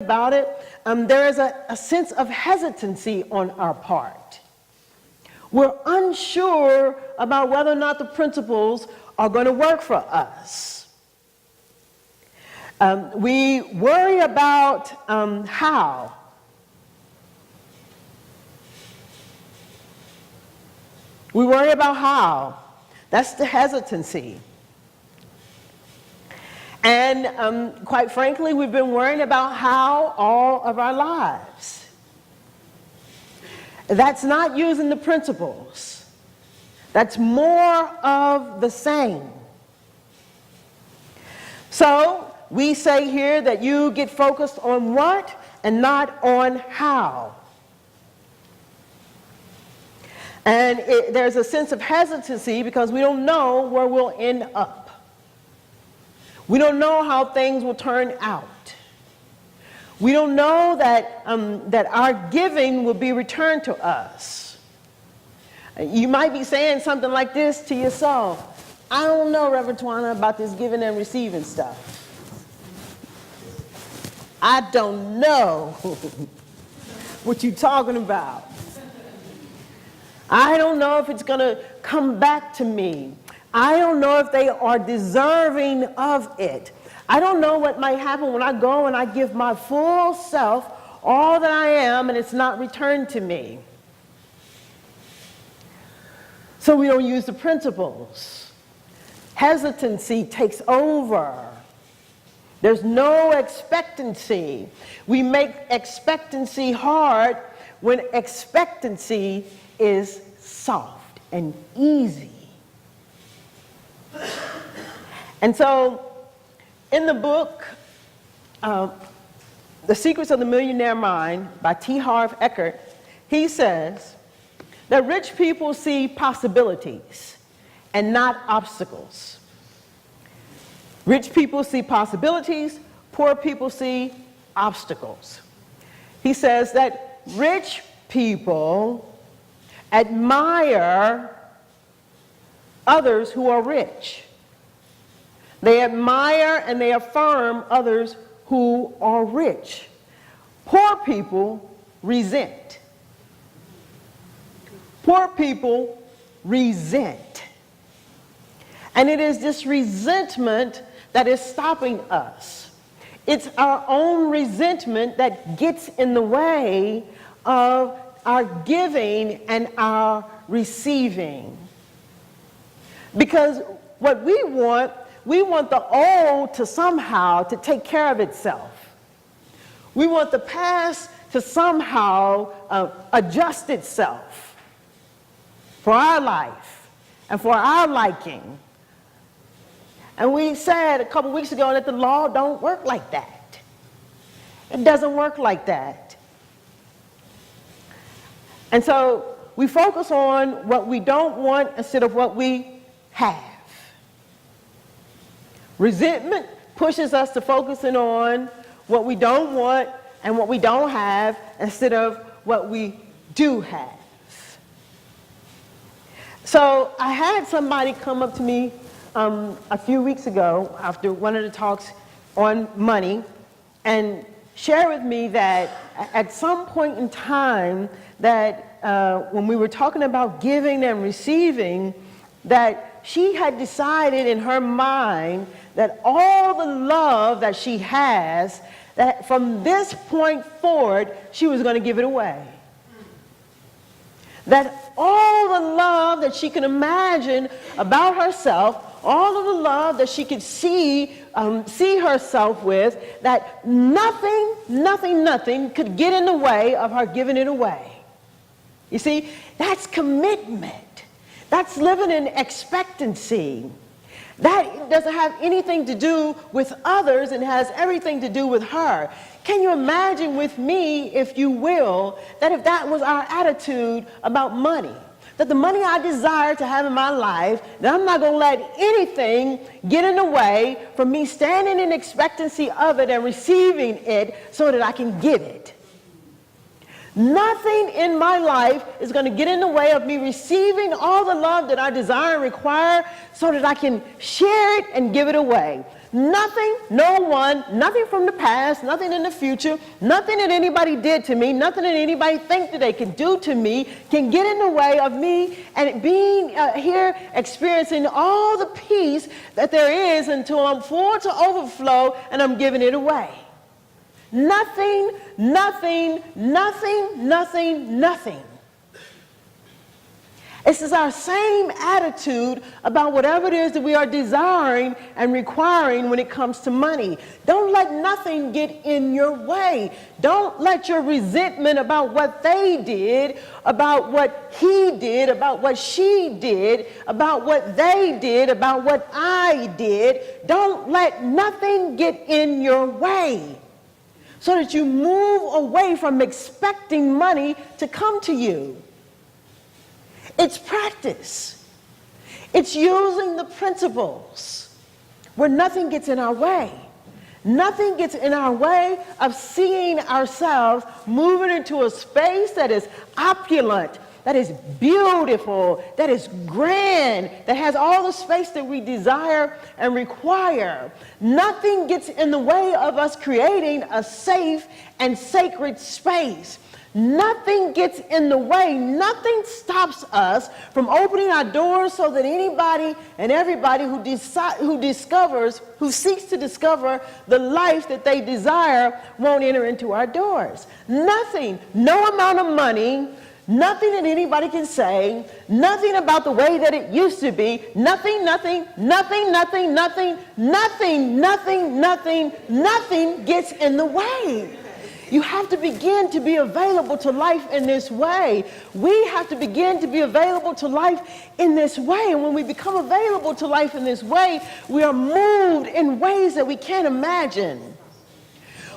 about it, there is a sense of hesitancy on our part. We're unsure about whether or not the principles are going to work for us. We worry about how. We worry about how. That's the hesitancy. And quite frankly, we've been worrying about how all of our lives. That's not using the principles. That's more of the same. So we say here that you get focused on what and not on how. And there's a sense of hesitancy because we don't know where we'll end up. We don't know how things will turn out. We don't know that, that our giving will be returned to us. You might be saying something like this to yourself. I don't know, Reverend Twana, about this giving and receiving stuff. I don't know what you're talking about. I don't know if it's going to come back to me. I don't know if they are deserving of it. I don't know what might happen when I go and I give my full self, all that I am, and it's not returned to me. So we don't use the principles. Hesitancy takes over. There's no expectancy. We make expectancy hard when expectancy is soft and easy. And so, in the book, The Secrets of the Millionaire Mind by T. Harv Eker, he says that rich people see possibilities and not obstacles. Rich people see possibilities, poor people see obstacles. He says that rich people admire others who are rich. They admire and they affirm others who are rich. Poor people resent. Poor people resent. And it is this resentment that is stopping us. It's our own resentment that gets in the way of our giving and our receiving. Because what we want the old to somehow to take care of itself. We want the past to somehow adjust itself for our life and for our liking. And we said a couple weeks ago that the law don't work like that. It doesn't work like that. And so we focus on what we don't want instead of what we have. Resentment pushes us to focusing on what we don't want and what we don't have instead of what we do have. So I had somebody come up to me a few weeks ago after one of the talks on money and share with me that at some point in time that when we were talking about giving and receiving, that she had decided in her mind that all the love that she has, that from this point forward, she was going to give it away. That all the love that she could imagine about herself, all of the love that she could see herself with, that nothing could get in the way of her giving it away. You see, that's commitment. That's living in expectancy. That doesn't have anything to do with others and has everything to do with her. Can you imagine with me, if you will, that if that was our attitude about money, that the money I desire to have in my life, that I'm not going to let anything get in the way from me standing in expectancy of it and receiving it so that I can give it. Nothing in my life is going to get in the way of me receiving all the love that I desire and require so that I can share it and give it away. Nothing, no one, nothing from the past, nothing in the future, nothing that anybody did to me, nothing that anybody thinks that they can do to me can get in the way of me and being here experiencing all the peace that there is until I'm full to overflow and I'm giving it away. Nothing, nothing, nothing, nothing, nothing. This is our same attitude about whatever it is that we are desiring and requiring when it comes to money. Don't let nothing get in your way. Don't let your resentment about what they did, about what he did, about what she did, about what they did, about what I did. Don't let nothing get in your way so that you move away from expecting money to come to you. It's practice. It's using the principles where nothing gets in our way. Nothing gets in our way of seeing ourselves moving into a space that is opulent, that is beautiful, that is grand, that has all the space that we desire and require. Nothing gets in the way of us creating a safe and sacred space. Nothing gets in the way. Nothing stops us from opening our doors so that anybody and everybody who seeks to discover the life that they desire won't enter into our doors. Nothing, no amount of money, nothing that anybody can say, nothing about the way that it used to be, nothing, nothing, nothing, nothing, nothing, nothing, nothing, nothing, nothing gets in the way. You have to begin to be available to life in this way. We have to begin to be available to life in this way. And when we become available to life in this way, we are moved in ways that we can't imagine.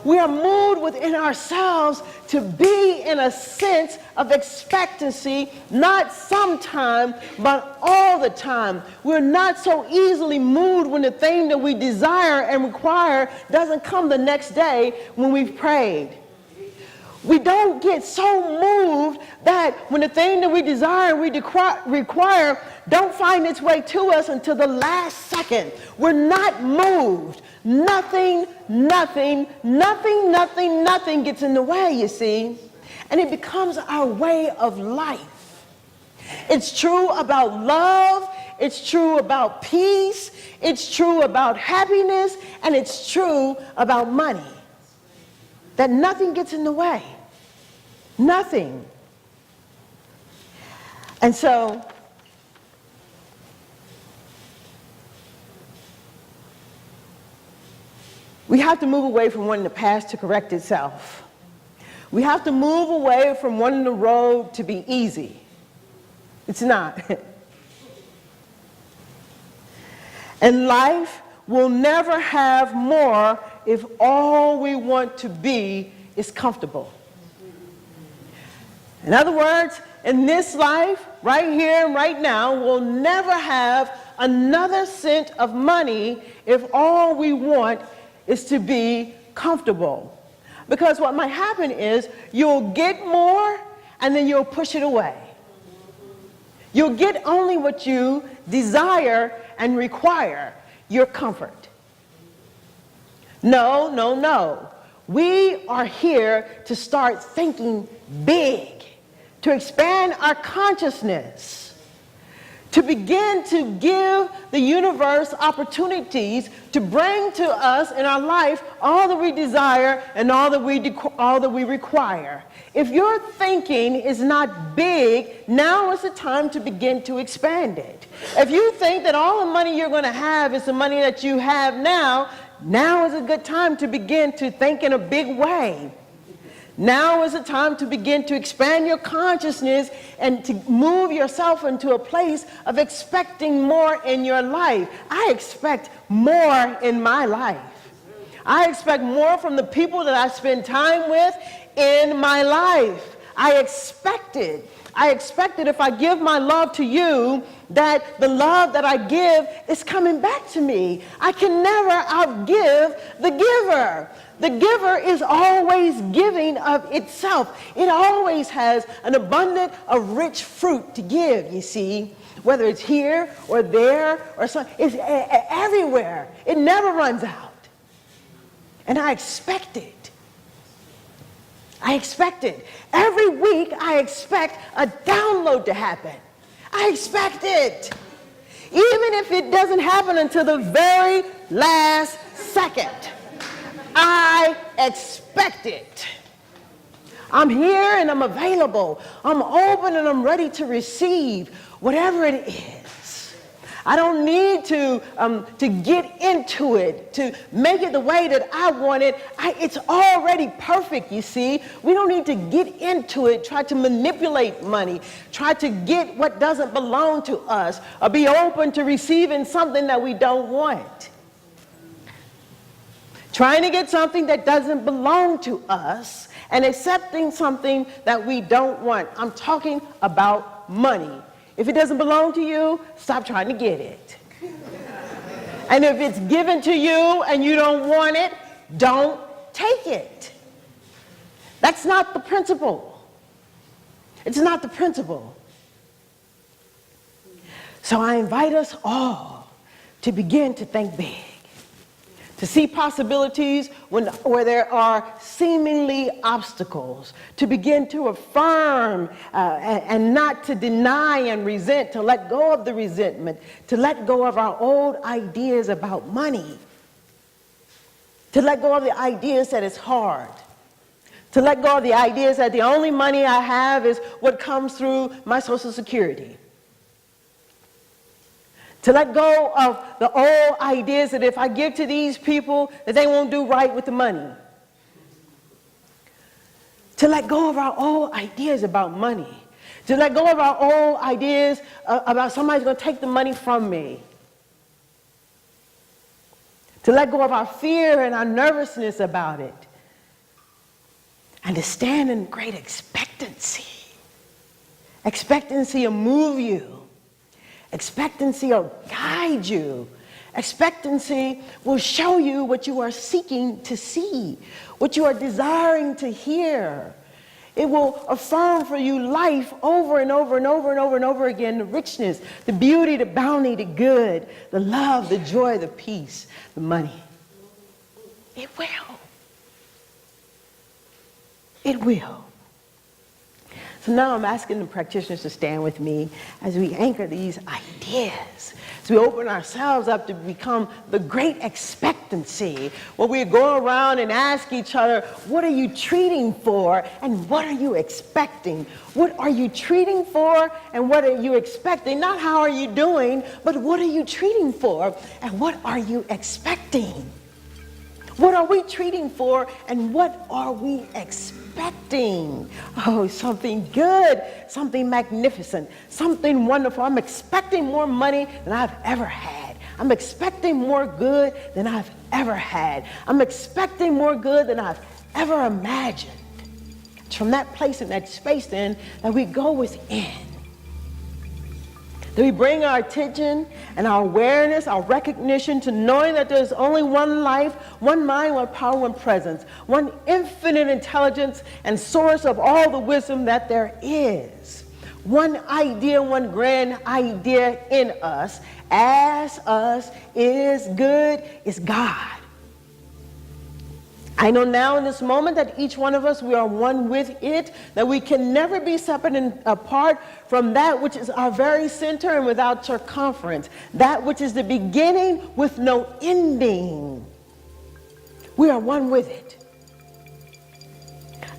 We are moved within ourselves to be in a sense of expectancy, not sometime, but all the time. We're not so easily moved when the thing that we desire and require doesn't come the next day when we've prayed. We don't get so moved that when the thing that we desire and we require don't find its way to us until the last second. We're not moved. Nothing, nothing, nothing, nothing, nothing gets in the way, you see. And it becomes our way of life. It's true about love. It's true about peace. It's true about happiness. And it's true about money. That nothing gets in the way. Nothing. And so, we have to move away from wanting the past to correct itself. We have to move away from wanting the road to be easy. It's not. And life will never have more if all we want to be is comfortable. In other words, in this life, right here and right now, we'll never have another cent of money if all we want is to be comfortable. Because what might happen is you'll get more and then you'll push it away. You'll get only what you desire and require, your comfort. No, no, no. We are here to start thinking big, to expand our consciousness, to begin to give the universe opportunities to bring to us in our life all that we desire and all that we require. If your thinking is not big, now is the time to begin to expand it. If you think that all the money you're going to have is the money that you have now is a good time to begin to think in a big way. Now is the time to begin to expand your consciousness and to move yourself into a place of expecting more in your life. I expect more in my life. I expect more from the people that I spend time with in my life. I expected if I give my love to you, that the love that I give is coming back to me. I can never outgive the giver. the giver is always giving of itself. It always has an abundant, a rich fruit to give, you see. Whether it's here or there or something, it's everywhere. It never runs out. And I expect it. I expect it. Every week I expect a download to happen. I expect it. Even if it doesn't happen until the very last second, I expect it. I'm here and I'm available. I'm open and I'm ready to receive whatever it is. I don't need to get into it, to make it the way that I want it. It's already perfect, you see. We don't need to get into it, try to manipulate money, try to get what doesn't belong to us, or be open to receiving something that we don't want. Trying to get something that doesn't belong to us and accepting something that we don't want. I'm talking about money. If it doesn't belong to you, stop trying to get it. And if it's given to you and you don't want it, don't take it. That's not the principle. It's not the principle. So I invite us all to begin to think big, to see possibilities where there are seemingly obstacles, to begin to affirm and not to deny and resent, to let go of the resentment, to let go of our old ideas about money, to let go of the ideas that it's hard, to let go of the ideas that the only money I have is what comes through my Social Security. To let go of the old ideas that if I give to these people, that they won't do right with the money. To let go of our old ideas about money. To let go of our old ideas about somebody's going to take the money from me. To let go of our fear and our nervousness about it. And to stand in great expectancy. Expectancy will move you. Expectancy will guide you. Expectancy will show you what you are seeking to see, what you are desiring to hear. It will affirm for you life over and over and over and over and over again, the richness, the beauty, the bounty, the good, the love, the joy, the peace, the money. It will. It will. So now I'm asking the practitioners to stand with me as we anchor these ideas, as we open ourselves up to become the great expectancy, where we go around and ask each other, what are you treating for and what are you expecting? What are you treating for and what are you expecting? Not how are you doing, but what are you treating for and what are you expecting? What are we treating for and what are we expecting? Oh, something good, something magnificent, something wonderful. I'm expecting more money than I've ever had. I'm expecting more good than I've ever had. I'm expecting more good than I've ever imagined. It's from that place and that space then that we go within. That we bring our attention and our awareness, our recognition to knowing that there's only one life, one mind, one power, one presence, one infinite intelligence and source of all the wisdom that there is. One idea, one grand idea in us, as us, is good, is God. I know now in this moment that each one of us, we are one with it, that we can never be separate and apart from that which is our very center and without circumference, that which is the beginning with no ending. We are one with it.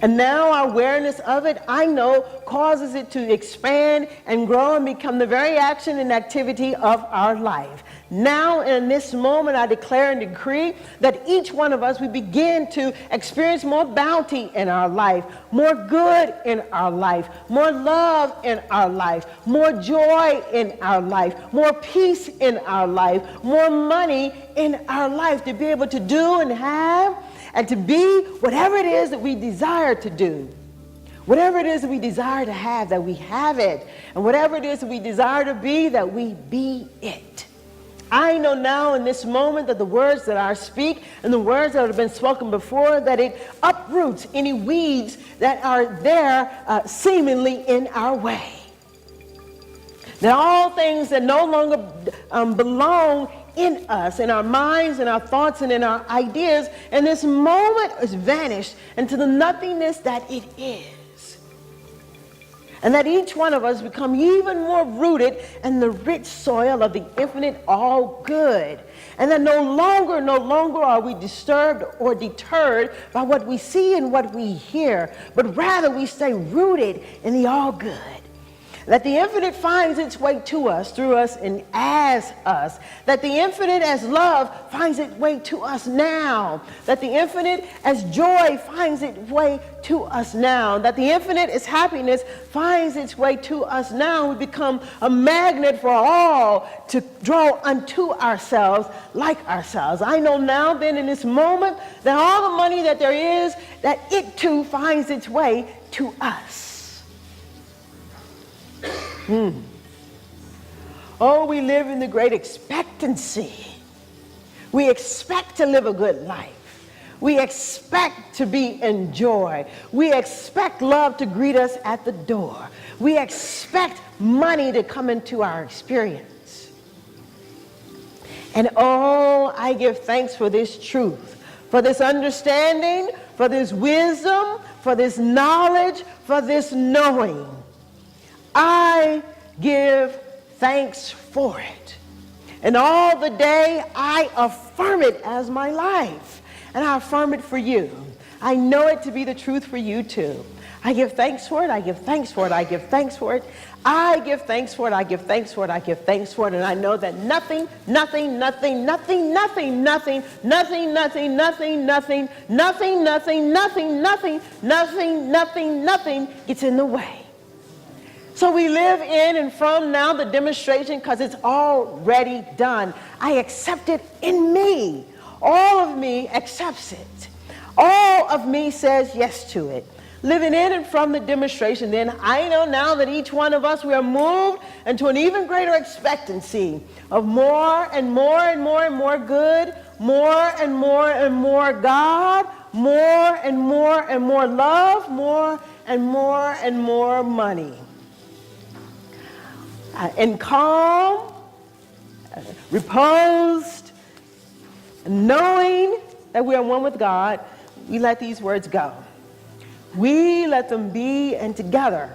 And now our awareness of it, I know, causes it to expand and grow and become the very action and activity of our life. Now, in this moment, I declare and decree that each one of us, we begin to experience more bounty in our life, more good in our life, more love in our life, more joy in our life, more peace in our life, more money in our life to be able to do and have and to be whatever it is that we desire to do. Whatever it is that we desire to have, that we have it. And whatever it is that we desire to be, that we be it. I know now in this moment that the words that I speak and the words that have been spoken before, that it uproots any weeds that are there seemingly in our way. That all things that no longer belong in us, in our minds, in our thoughts, and in our ideas, in this moment is vanished into the nothingness that it is. And that each one of us become even more rooted in the rich soil of the infinite all good. And that no longer are we disturbed or deterred by what we see and what we hear, but rather we stay rooted in the all good. That the infinite finds its way to us, through us, and as us. That the infinite as love finds its way to us now. That the infinite as joy finds its way to us now. That the infinite as happiness finds its way to us now. We become a magnet for all to draw unto ourselves like ourselves. I know now then in this moment that all the money that there is, that it too finds its way to us. Oh, we live in the great expectancy. We expect to live a good life. We expect to be in joy. We expect love to greet us at the door. We expect money to come into our experience. And oh, I give thanks for this truth, for this understanding, for this wisdom, for this knowledge, for this knowing. I give thanks for it. And all the day I affirm it as my life. And I affirm it for you. I know it to be the truth for you too. I give thanks for it, I give thanks for it, I give thanks for it. I give thanks for it, I give thanks for it, I give thanks for it. And I know that nothing gets in the way. So we live in and from now the demonstration because it's already done. I accept it in me. All of me accepts it. All of me says yes to it. Living in and from the demonstration, then I know now that each one of us, we are moved into an even greater expectancy of more and more and more and more good, more and more God, more and more love, more and more money. And calm, reposed, knowing that we are one with God, we let these words go. We let them be, and together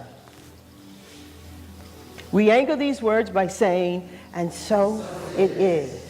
we anchor these words by saying, and so it is.